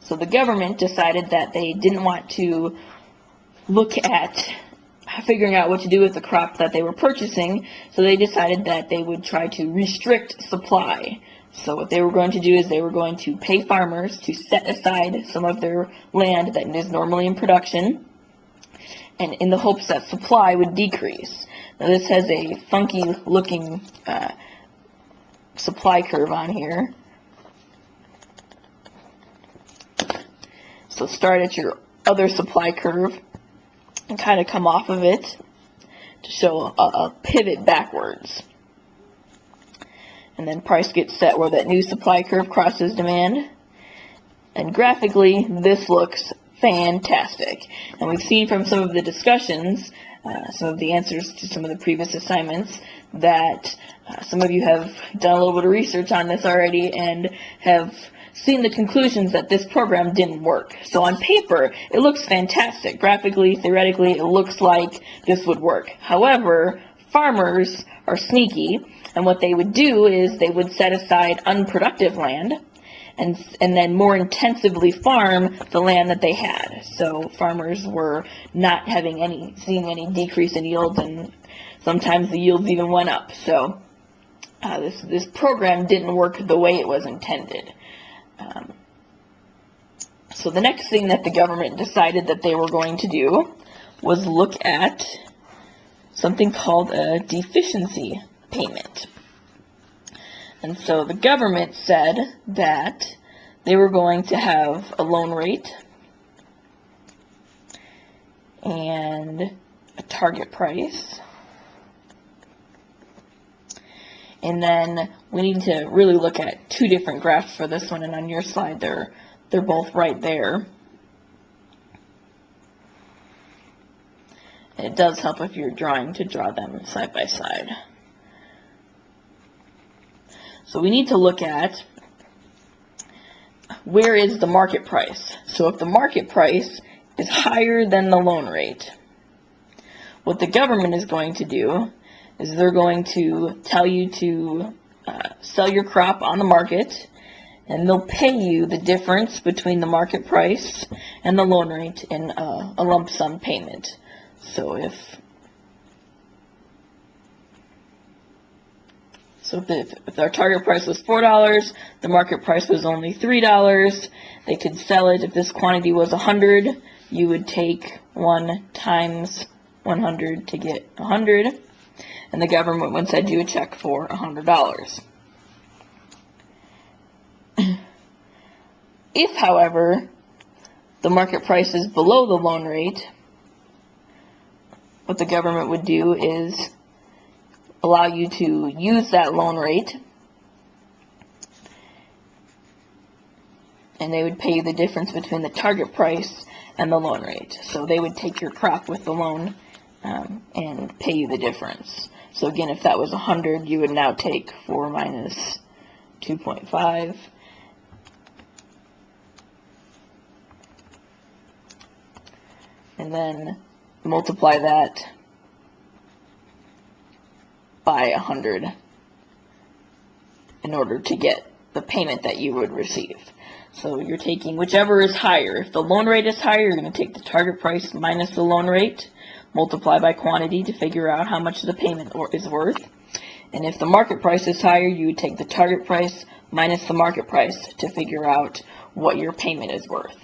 So the government decided that they didn't want to look at figuring out what to do with the crop that they were purchasing, so they decided that they would try to restrict supply. So what they were going to do is they were going to pay farmers to set aside some of their land that is normally in production, and in the hopes that supply would decrease. Now this has a funky looking supply curve on here. So start at your other supply curve and kind of come off of it to show a pivot backwards. And then price gets set where that new supply curve crosses demand. And graphically, this looks fantastic. And we've seen from some of the discussions, some of the answers to some of the previous assignments, that some of you have done a little bit of research on this already and have seen the conclusions that this program didn't work. So on paper, it looks fantastic. Graphically, theoretically, it looks like this would work. However, farmers are sneaky, and what they would do is they would set aside unproductive land and then more intensively farm the land that they had. So farmers were not seeing any decrease in yields, and sometimes the yields even went up. So this program didn't work the way it was intended. So the next thing that the government decided that they were going to do was look at something called a deficiency payment. And so the government said that they were going to have a loan rate and a target price. And then we need to really look at two different graphs for this one, and on your slide they're both right there. And it does help if you're drawing to draw them side by side. So we need to look at where is the market price. So if the market price is higher than the loan rate, what the government is going to do is they're going to tell you to sell your crop on the market, and they'll pay you the difference between the market price and the loan rate in a lump sum payment. So if our target price was $4, the market price was only $3, they could sell it. If this quantity was 100, you would take 1 times 100 to get 100, and the government would send you a check for $100. If, however, the market price is below the loan rate, what the government would do is allow you to use that loan rate, and they would pay you the difference between the target price and the loan rate. So they would take your crop with the loan and pay you the difference. So again, if that was 100, you would now take 4 minus 2.5. And then multiply that by 100 in order to get the payment that you would receive. So you're taking whichever is higher. If the loan rate is higher, you're going to take the target price minus the loan rate, multiply by quantity to figure out how much the payment is worth. And if the market price is higher, you would take the target price minus the market price to figure out what your payment is worth.